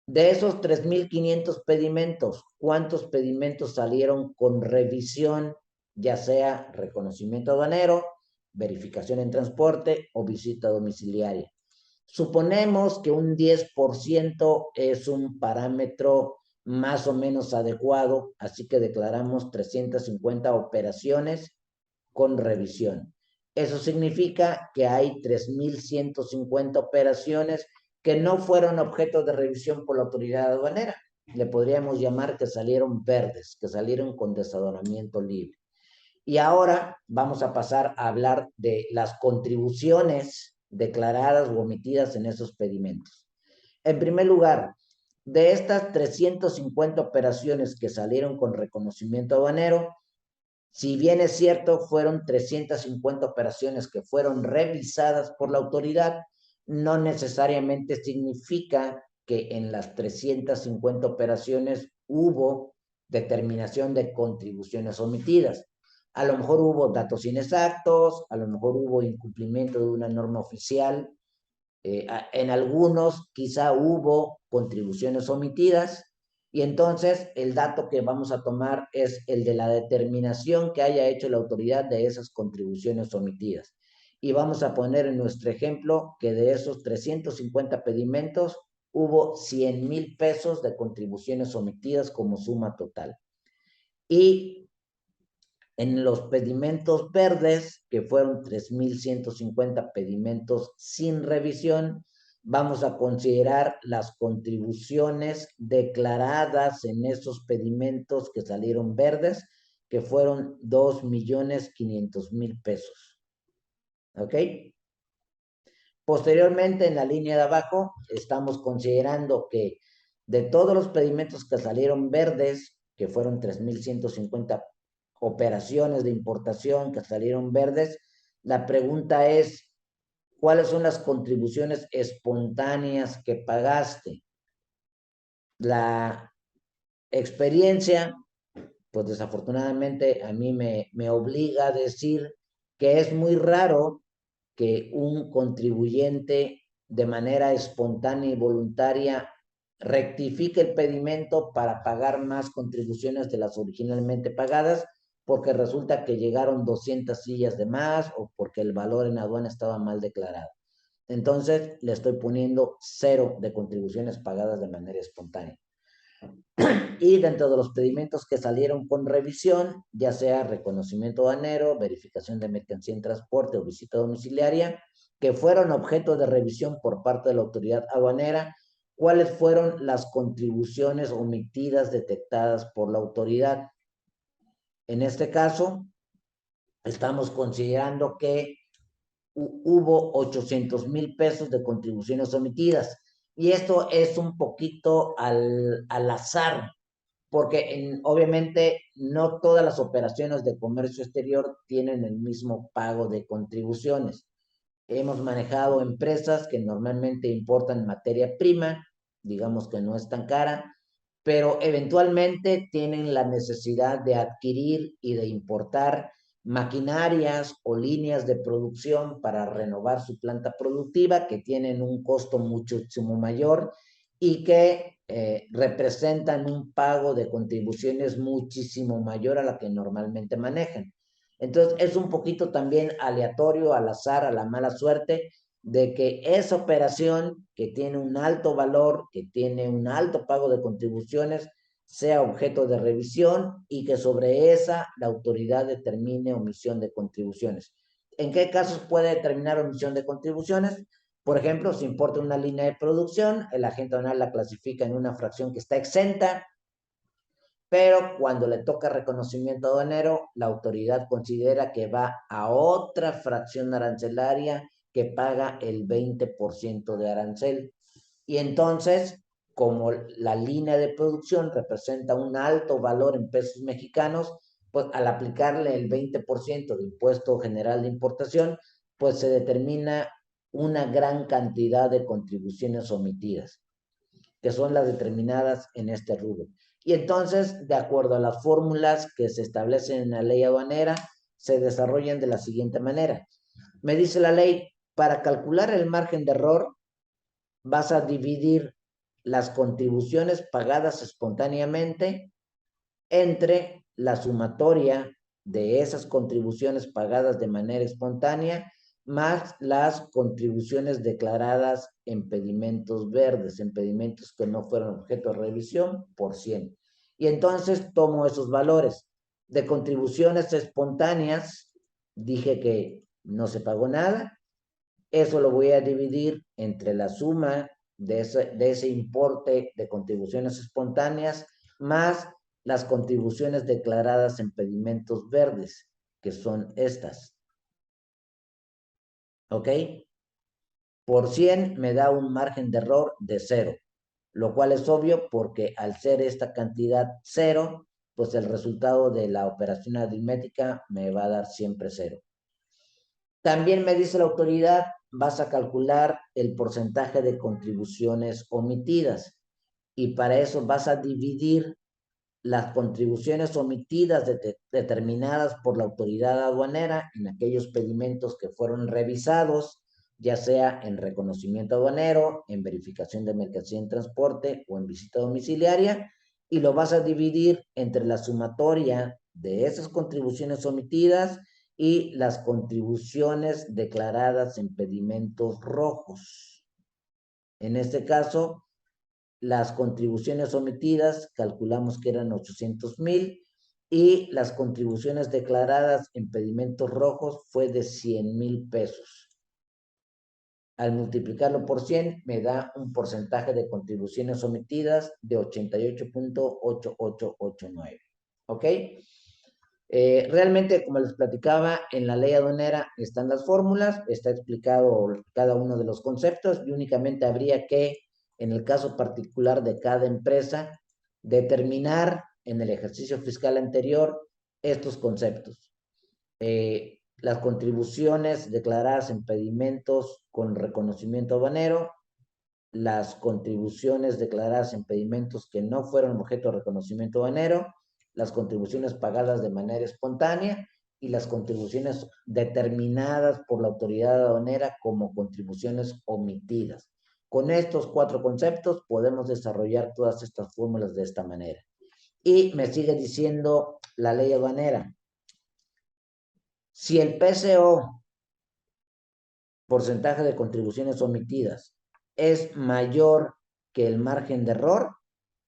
De esos 3,500 pedimentos, ¿cuántos pedimentos salieron con revisión, ya sea reconocimiento aduanero, verificación en transporte o visita domiciliaria? Suponemos que un 10% es un parámetro más o menos adecuado, así que declaramos 350 operaciones con revisión. Eso significa que hay 3,150 operaciones que no fueron objeto de revisión por la autoridad aduanera. le podríamos llamar que salieron verdes, que salieron con desadoramiento libre. Y ahora vamos a pasar a hablar de las contribuciones declaradas o omitidas en esos pedimentos. En primer lugar, de estas 350 operaciones que salieron con reconocimiento aduanero, si bien es cierto, fueron 350 operaciones que fueron revisadas por la autoridad, no necesariamente significa que en las 350 operaciones hubo determinación de contribuciones omitidas. A lo mejor hubo datos inexactos, a lo mejor hubo incumplimiento de una norma oficial, en algunos quizá hubo contribuciones omitidas, y entonces el dato que vamos a tomar es el de la determinación que haya hecho la autoridad de esas contribuciones omitidas. Y vamos a poner en nuestro ejemplo que de esos 350 pedimentos hubo 100,000 pesos de contribuciones omitidas como suma total. Y en los pedimentos verdes, que fueron 3,150 pedimentos sin revisión, vamos a considerar las contribuciones declaradas en esos pedimentos que salieron verdes, que fueron 2,500,000 pesos. ¿Ok? Posteriormente, en la línea de abajo, estamos considerando que de todos los pedimentos que salieron verdes, que fueron 3,150 operaciones de importación que salieron verdes, la pregunta es, ¿cuáles son las contribuciones espontáneas que pagaste? La experiencia, pues desafortunadamente a mí me obliga a decir que es muy raro que un contribuyente de manera espontánea y voluntaria rectifique el pedimento para pagar más contribuciones de las originalmente pagadas, porque resulta que llegaron 200 sillas de más o porque el valor en aduana estaba mal declarado. Entonces, le estoy poniendo 0 de contribuciones pagadas de manera espontánea. Y dentro de los pedimentos que salieron con revisión, ya sea reconocimiento aduanero, verificación de mercancía en transporte o visita domiciliaria, que fueron objeto de revisión por parte de la autoridad aduanera, ¿cuáles fueron las contribuciones omitidas detectadas por la autoridad? En este caso, estamos considerando que hubo 800,000 pesos de contribuciones omitidas. Y esto es un poquito al azar, porque obviamente no todas las operaciones de comercio exterior tienen el mismo pago de contribuciones. Hemos manejado empresas que normalmente importan materia prima, digamos que no es tan cara, pero eventualmente tienen la necesidad de adquirir y de importar maquinarias o líneas de producción para renovar su planta productiva que tienen un costo muchísimo mayor y que representan un pago de contribuciones muchísimo mayor a la que normalmente manejan. Entonces es un poquito también aleatorio, al azar, a la mala suerte, de que esa operación que tiene un alto valor, que tiene un alto pago de contribuciones, sea objeto de revisión y que sobre esa la autoridad determine omisión de contribuciones. ¿En qué casos puede determinar omisión de contribuciones? Por ejemplo, si importa una línea de producción, el agente aduanal la clasifica en una fracción que está exenta, pero cuando le toca reconocimiento aduanero, la autoridad considera que va a otra fracción arancelaria que paga el 20% de arancel. Y entonces, como la línea de producción representa un alto valor en pesos mexicanos, pues al aplicarle el 20% de impuesto general de importación, pues se determina una gran cantidad de contribuciones omitidas, que son las determinadas en este rubro. Y entonces, de acuerdo a las fórmulas que se establecen en la ley aduanera, se desarrollan de la siguiente manera. Me dice la ley, para calcular el margen de error, vas a dividir las contribuciones pagadas espontáneamente entre la sumatoria de esas contribuciones pagadas de manera espontánea más las contribuciones declaradas en pedimentos verdes, en pedimentos que no fueron objeto de revisión, por 100. Y entonces tomo esos valores. De contribuciones espontáneas, dije que no se pagó nada. Eso lo voy a dividir entre la suma de ese importe de contribuciones espontáneas, más las contribuciones declaradas en pedimentos verdes, que son estas. ¿Ok? Por 100 me da un margen de error de 0, lo cual es obvio porque al ser esta cantidad 0, pues el resultado de la operación aritmética me va a dar siempre 0. También me dice la autoridad, vas a calcular el porcentaje de contribuciones omitidas y para eso vas a dividir las contribuciones omitidas determinadas por la autoridad aduanera en aquellos pedimentos que fueron revisados, ya sea en reconocimiento aduanero, en verificación de mercancía en transporte o en visita domiciliaria, y lo vas a dividir entre la sumatoria de esas contribuciones omitidas y las contribuciones declaradas en pedimentos rojos. En este caso, las contribuciones omitidas calculamos que eran 800,000 y las contribuciones declaradas en pedimentos rojos fue de 100,000 pesos. Al multiplicarlo por 100 me da un porcentaje de contribuciones omitidas de 88.8889. ¿Ok? Realmente, como les platicaba, en la ley aduanera están las fórmulas, está explicado cada uno de los conceptos y únicamente habría que, en el caso particular de cada empresa, determinar en el ejercicio fiscal anterior estos conceptos. Las contribuciones declaradas en pedimentos con reconocimiento aduanero, las contribuciones declaradas en pedimentos que no fueron objeto de reconocimiento aduanero, las contribuciones pagadas de manera espontánea y las contribuciones determinadas por la autoridad aduanera como contribuciones omitidas. Con estos 4 conceptos podemos desarrollar todas estas fórmulas de esta manera. Y me sigue diciendo la ley aduanera, si el PCO, porcentaje de contribuciones omitidas, es mayor que el margen de error,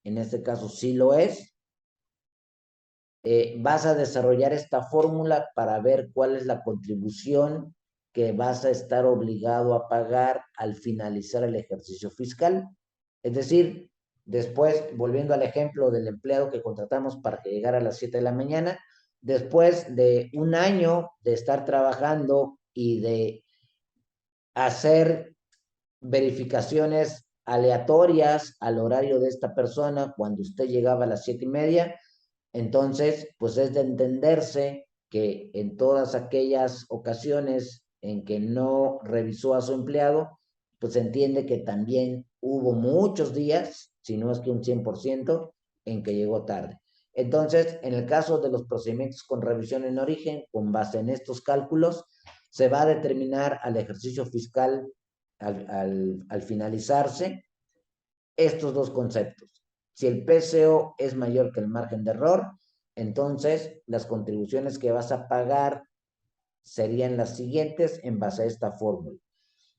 en este caso sí lo es, vas a desarrollar esta fórmula para ver cuál es la contribución que vas a estar obligado a pagar al finalizar el ejercicio fiscal. Es decir, después, volviendo al ejemplo del empleado que contratamos para que llegara a las 7 de la mañana, después de un año de estar trabajando y de hacer verificaciones aleatorias al horario de esta persona cuando usted llegaba a las 7:30, entonces, pues es de entenderse que en todas aquellas ocasiones en que no revisó a su empleado, pues se entiende que también hubo muchos días, si no es que un 100%, en que llegó tarde. Entonces, en el caso de los procedimientos con revisión en origen, con base en estos cálculos, se va a determinar al ejercicio fiscal, al finalizarse, estos dos conceptos. Si el PCO es mayor que el margen de error, entonces las contribuciones que vas a pagar serían las siguientes en base a esta fórmula.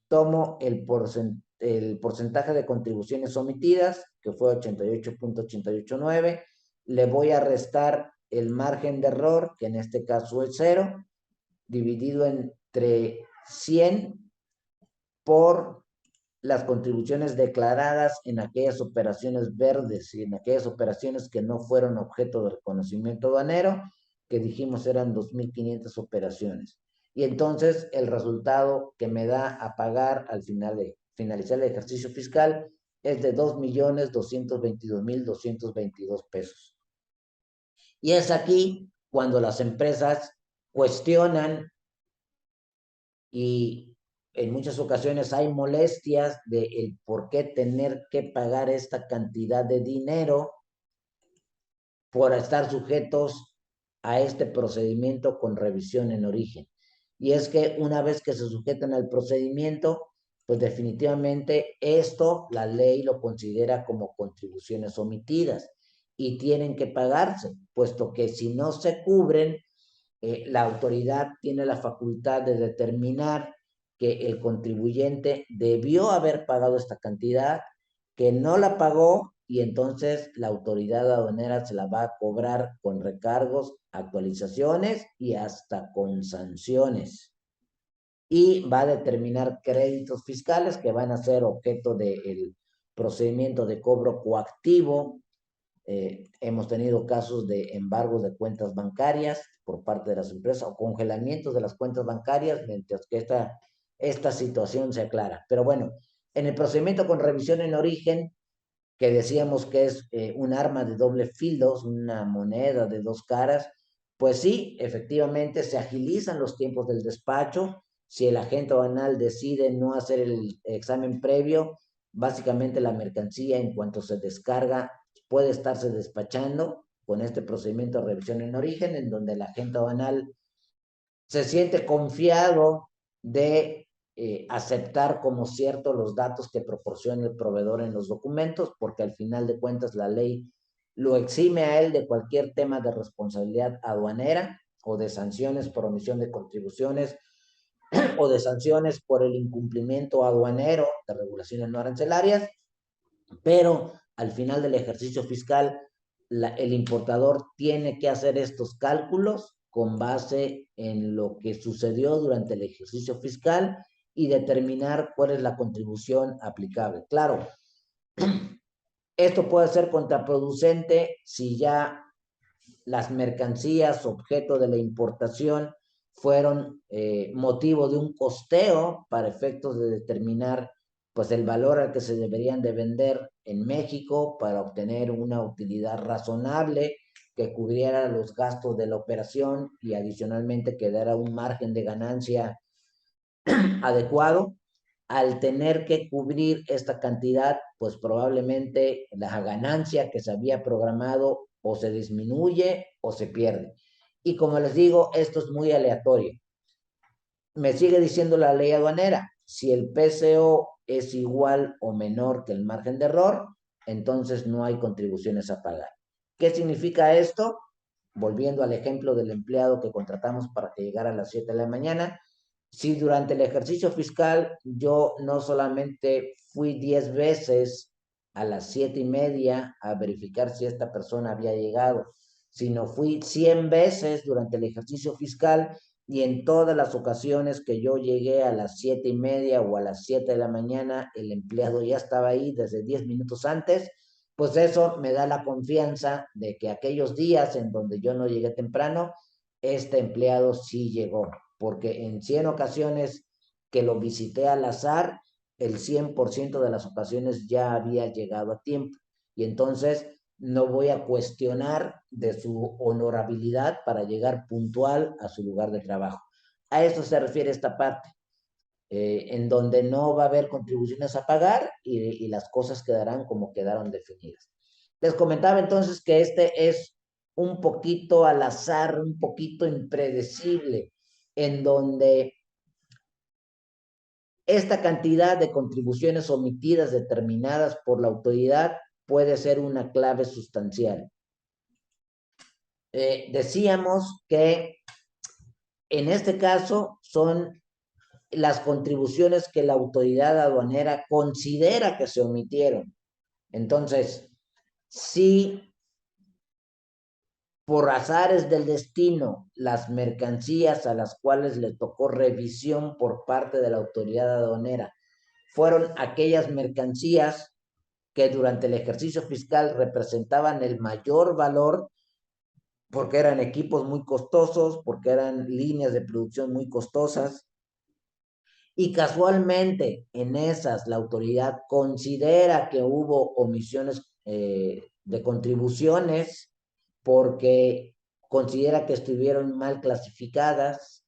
Tomo el porcentaje de contribuciones omitidas, que fue 88.889, le voy a restar el margen de error, que en este caso es 0, dividido entre 100 por las contribuciones declaradas en aquellas operaciones verdes y en aquellas operaciones que no fueron objeto de reconocimiento aduanero, que dijimos eran 2,500 operaciones. Y entonces el resultado que me da a pagar al final de finalizar el ejercicio fiscal es de 2,222,222 pesos. Y es aquí cuando las empresas cuestionan y en muchas ocasiones hay molestias de el por qué tener que pagar esta cantidad de dinero por estar sujetos a este procedimiento con revisión en origen. Y es que una vez que se sujetan al procedimiento, pues definitivamente esto la ley lo considera como contribuciones omitidas y tienen que pagarse, puesto que si no se cubren, la autoridad tiene la facultad de determinar que el contribuyente debió haber pagado esta cantidad, que no la pagó y entonces la autoridad aduanera se la va a cobrar con recargos, actualizaciones y hasta con sanciones. Y va a determinar créditos fiscales que van a ser objeto del procedimiento de cobro coactivo. Hemos tenido casos de embargos de cuentas bancarias por parte de las empresas o congelamientos de las cuentas bancarias mientras que esta situación se aclara. Pero bueno, en el procedimiento con revisión en origen, que decíamos que es un arma de doble filo, una moneda de dos caras, pues sí, efectivamente se agilizan los tiempos del despacho. Si el agente aduanal decide no hacer el examen previo, básicamente la mercancía en cuanto se descarga puede estarse despachando con este procedimiento de revisión en origen, en donde el agente aduanal se siente confiado de aceptar como cierto los datos que proporciona el proveedor en los documentos, porque al final de cuentas la ley lo exime a él de cualquier tema de responsabilidad aduanera o de sanciones por omisión de contribuciones o de sanciones por el incumplimiento aduanero de regulaciones no arancelarias, pero al final del ejercicio fiscal el importador tiene que hacer estos cálculos con base en lo que sucedió durante el ejercicio fiscal y determinar cuál es la contribución aplicable. Claro, esto puede ser contraproducente si ya las mercancías objeto de la importación fueron motivo de un costeo para efectos de determinar pues el valor al que se deberían de vender en México para obtener una utilidad razonable que cubriera los gastos de la operación y adicionalmente quedara un margen de ganancia adecuado. Al tener que cubrir esta cantidad, pues probablemente la ganancia que se había programado o se disminuye o se pierde. Y como les digo, esto es muy aleatorio. Me sigue diciendo la ley aduanera, si el PCO es igual o menor que el margen de error, entonces no hay contribuciones a pagar. ¿Qué significa esto? Volviendo al ejemplo del empleado que contratamos para que llegara a las 7 de la mañana, si durante el ejercicio fiscal yo no solamente fui 10 veces a las 7:30 a verificar si esta persona había llegado, sino fui 100 veces durante el ejercicio fiscal y en todas las ocasiones que yo llegué a las 7:30 o a las 7 de la mañana, el empleado ya estaba ahí desde 10 minutos antes, pues eso me da la confianza de que aquellos días en donde yo no llegué temprano, este empleado sí llegó, porque en 100 ocasiones que lo visité al azar, el 100% de las ocasiones ya había llegado a tiempo. Y entonces no voy a cuestionar de su honorabilidad para llegar puntual a su lugar de trabajo. A eso se refiere esta parte, en donde no va a haber contribuciones a pagar y las cosas quedarán como quedaron definidas. Les comentaba entonces que este es un poquito al azar, un poquito impredecible, en donde esta cantidad de contribuciones omitidas determinadas por la autoridad puede ser una clave sustancial. Decíamos que en este caso son las contribuciones que la autoridad aduanera considera que se omitieron. Entonces, si por azares del destino las mercancías a las cuales le tocó revisión por parte de la autoridad aduanera fueron aquellas mercancías que durante el ejercicio fiscal representaban el mayor valor, porque eran equipos muy costosos, porque eran líneas de producción muy costosas, y casualmente en esas la autoridad considera que hubo omisiones de contribuciones porque considera que estuvieron mal clasificadas,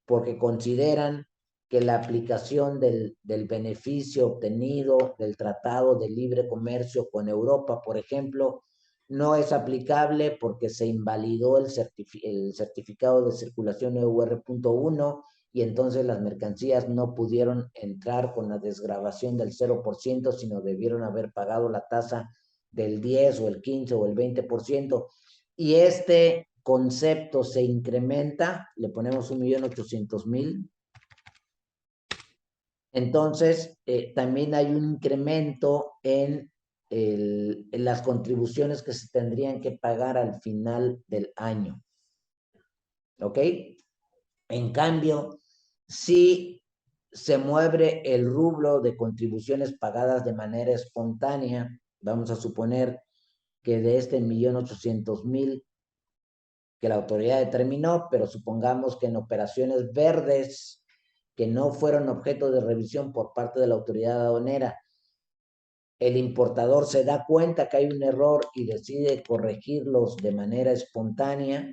porque consideran que la aplicación del beneficio obtenido del Tratado de Libre Comercio con Europa, por ejemplo, no es aplicable porque se invalidó el certificado de circulación EUR.1 y entonces las mercancías no pudieron entrar con la desgravación del 0%, sino debieron haber pagado la tasa del 10 o el 15 o el 20%. Y este concepto se incrementa, le ponemos 1.800.000. Entonces, también hay un incremento en las contribuciones que se tendrían que pagar al final del año. ¿Ok? En cambio, si se mueve el rublo de contribuciones pagadas de manera espontánea. Vamos a suponer que de este 1.800.000 que la autoridad determinó, pero supongamos que en operaciones verdes que no fueron objeto de revisión por parte de la autoridad aduanera, el importador se da cuenta que hay un error y decide corregirlos de manera espontánea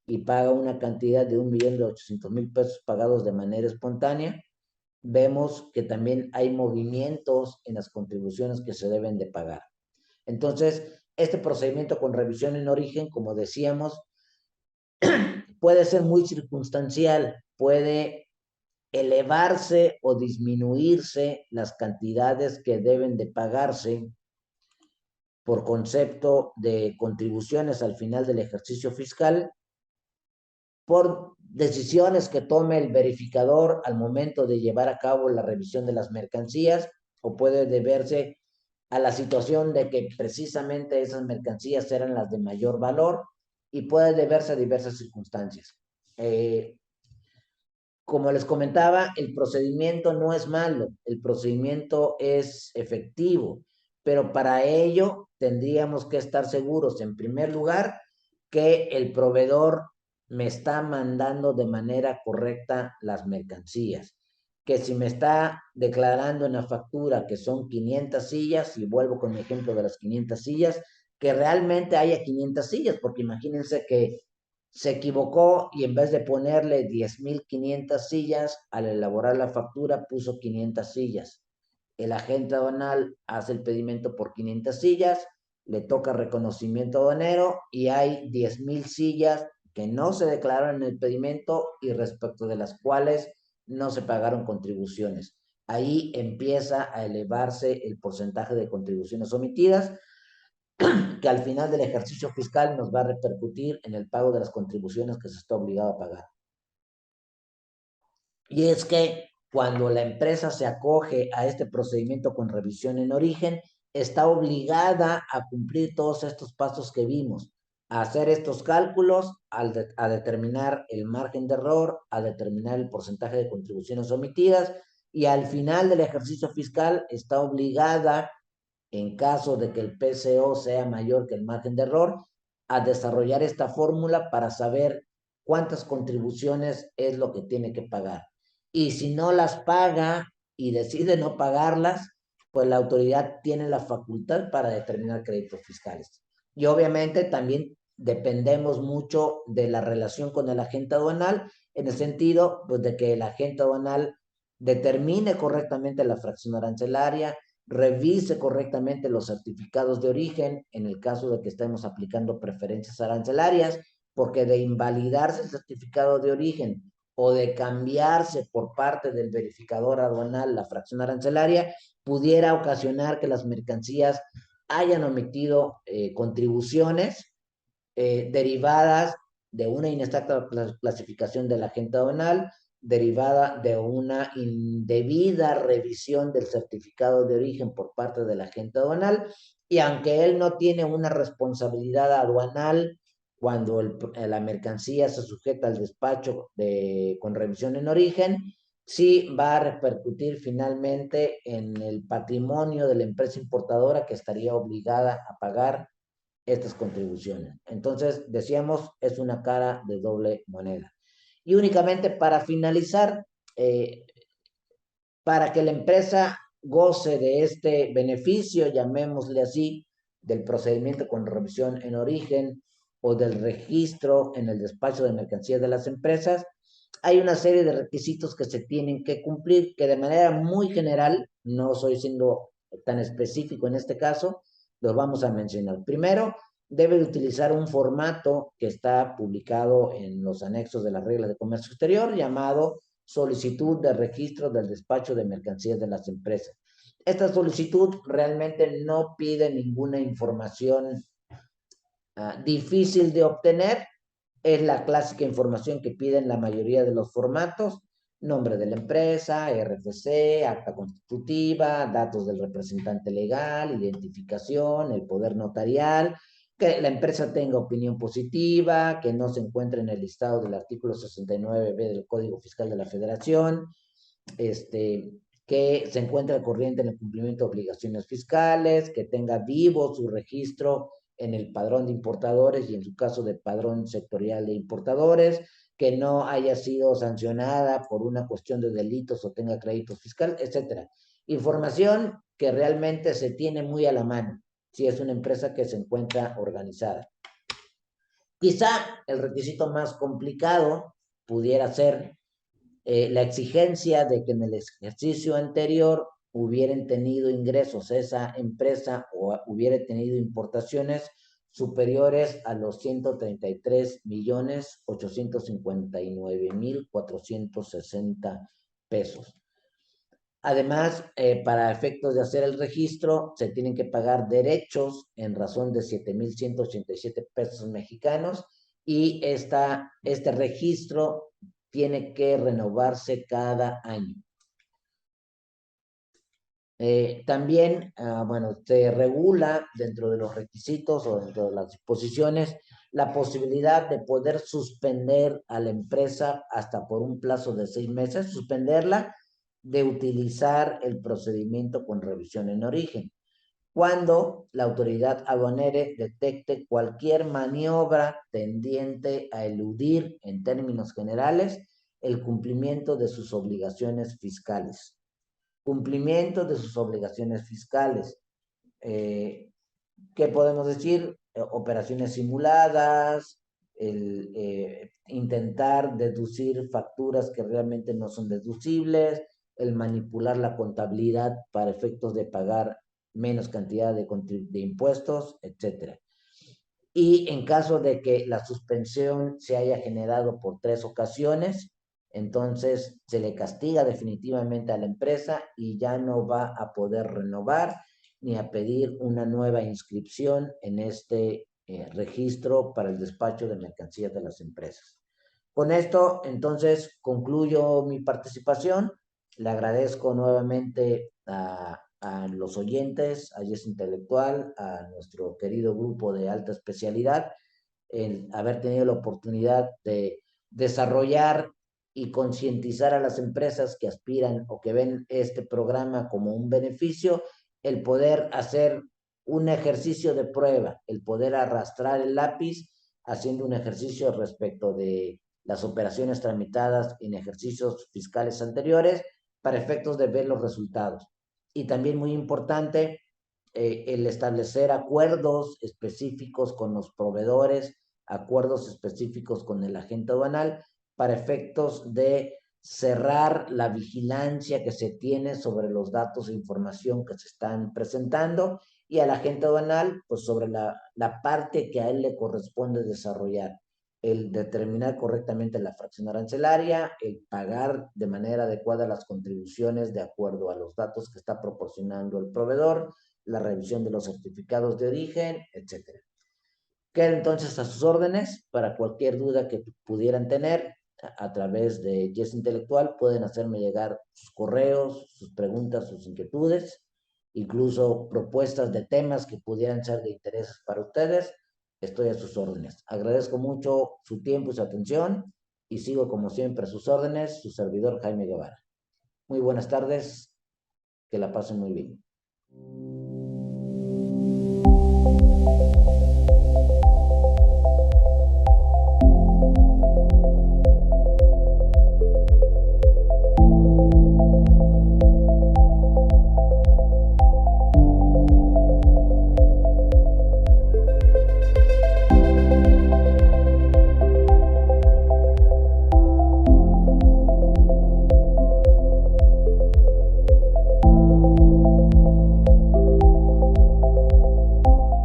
y paga una cantidad de 1.800.000 pesos pagados de manera espontánea. Vemos que también hay movimientos en las contribuciones que se deben de pagar. Entonces, este procedimiento con revisión en origen, como decíamos, puede ser muy circunstancial, puede elevarse o disminuirse las cantidades que deben de pagarse por concepto de contribuciones al final del ejercicio fiscal por decisiones que tome el verificador al momento de llevar a cabo la revisión de las mercancías, o puede deberse a la situación de que precisamente esas mercancías eran las de mayor valor, y puede deberse a diversas circunstancias. Como les comentaba, el procedimiento no es malo, el procedimiento es efectivo, pero para ello tendríamos que estar seguros, en primer lugar, que el proveedor me está mandando de manera correcta las mercancías, que si me está declarando en la factura que son 500 sillas, y vuelvo con mi ejemplo de las 500 sillas, que realmente haya 500 sillas, porque imagínense que se equivocó y en vez de ponerle 10.500 sillas, al elaborar la factura puso 500 sillas. El agente aduanal hace el pedimento por 500 sillas, le toca reconocimiento aduanero y hay 10.000 sillas que no se declararon en el pedimento y respecto de las cuales no se pagaron contribuciones. Ahí empieza a elevarse el porcentaje de contribuciones omitidas, que al final del ejercicio fiscal nos va a repercutir en el pago de las contribuciones que se está obligado a pagar. Y es que cuando la empresa se acoge a este procedimiento con revisión en origen, está obligada a cumplir todos estos pasos que vimos, a hacer estos cálculos, a determinar el margen de error, a determinar el porcentaje de contribuciones omitidas, y al final del ejercicio fiscal está obligada, en caso de que el PCO sea mayor que el margen de error, a desarrollar esta fórmula para saber cuántas contribuciones es lo que tiene que pagar. Y si no las paga y decide no pagarlas, pues la autoridad tiene la facultad para determinar créditos fiscales. Y obviamente también dependemos mucho de la relación con el agente aduanal, en el sentido pues, de que el agente aduanal determine correctamente la fracción arancelaria, revise correctamente los certificados de origen en el caso de que estemos aplicando preferencias arancelarias, porque de invalidarse el certificado de origen o de cambiarse por parte del verificador aduanal la fracción arancelaria, pudiera ocasionar que las mercancías hayan omitido contribuciones derivadas de una inexacta clasificación del agente aduanal, derivada de una indebida revisión del certificado de origen por parte del agente aduanal, y aunque él no tiene una responsabilidad aduanal cuando la mercancía se sujeta al despacho con revisión en origen, sí va a repercutir finalmente en el patrimonio de la empresa importadora, que estaría obligada a pagar estas contribuciones. Entonces, decíamos, es una cara de doble moneda. Y únicamente para finalizar, eh, para que la empresa goce de este beneficio, llamémosle así, del procedimiento con revisión en origen o del registro en el despacho de mercancías de las empresas, hay una serie de requisitos que se tienen que cumplir, que de manera muy general, no soy siendo tan específico en este caso, los vamos a mencionar. Primero, debe de utilizar un formato que está publicado en los anexos de las reglas de comercio exterior, llamado solicitud de registro del despacho de mercancías de las empresas. Esta solicitud realmente no pide ninguna información difícil de obtener. Es la clásica información que piden la mayoría de los formatos: nombre de la empresa, RFC, acta constitutiva, datos del representante legal, identificación, el poder notarial, que la empresa tenga opinión positiva, que no se encuentre en el listado del artículo 69B del Código Fiscal de la Federación, que se encuentre al corriente en el cumplimiento de obligaciones fiscales, que tenga vivo su registro en el padrón de importadores y en su caso de padrón sectorial de importadores, que no haya sido sancionada por una cuestión de delitos o tenga créditos fiscales, etcétera. Información que realmente se tiene muy a la mano si es una empresa que se encuentra organizada. Quizá el requisito más complicado pudiera ser la exigencia de que en el ejercicio anterior hubieran tenido ingresos esa empresa o hubiera tenido importaciones superiores a los 133.859.460 pesos. Además, para efectos de hacer el registro, se tienen que pagar derechos en razón de 7.187 pesos mexicanos y este registro tiene que renovarse cada año. También, bueno, se regula dentro de los requisitos o dentro de las disposiciones la posibilidad de poder suspender a la empresa hasta por un plazo de 6 meses, suspenderla de utilizar el procedimiento con revisión en origen, cuando la autoridad aduanera detecte cualquier maniobra tendiente a eludir, en términos generales, el cumplimiento de sus obligaciones fiscales. Cumplimiento de sus obligaciones fiscales. ¿Qué podemos decir? Operaciones simuladas, intentar deducir facturas que realmente no son deducibles, el manipular la contabilidad para efectos de pagar menos cantidad de impuestos, etc. Y en caso de que la suspensión se haya generado por 3 ocasiones, entonces se le castiga definitivamente a la empresa y ya no va a poder renovar ni a pedir una nueva inscripción en este registro para el despacho de mercancías de las empresas. Con esto, entonces, concluyo mi participación. Le agradezco nuevamente a los oyentes, a Yes Intelectual, a nuestro querido grupo de alta especialidad, el haber tenido la oportunidad de desarrollar y concientizar a las empresas que aspiran o que ven este programa como un beneficio, el poder hacer un ejercicio de prueba, el poder arrastrar el lápiz haciendo un ejercicio respecto de las operaciones tramitadas en ejercicios fiscales anteriores para efectos de ver los resultados. Y también muy importante, el establecer acuerdos específicos con los proveedores, acuerdos específicos con el agente aduanal para efectos de cerrar la vigilancia que se tiene sobre los datos e información que se están presentando y al agente aduanal, pues sobre la parte que a él le corresponde desarrollar, el determinar correctamente la fracción arancelaria, el pagar de manera adecuada las contribuciones de acuerdo a los datos que está proporcionando el proveedor, la revisión de los certificados de origen, etc. Quedo entonces a sus órdenes para cualquier duda que pudieran tener a través de Yes Intelectual. Pueden hacerme llegar sus correos, sus preguntas, sus inquietudes, incluso propuestas de temas que pudieran ser de interés para ustedes. Estoy a sus órdenes. Agradezco mucho su tiempo y su atención y sigo como siempre a sus órdenes, su servidor Jaime Guevara. Muy buenas tardes, que la pasen muy bien.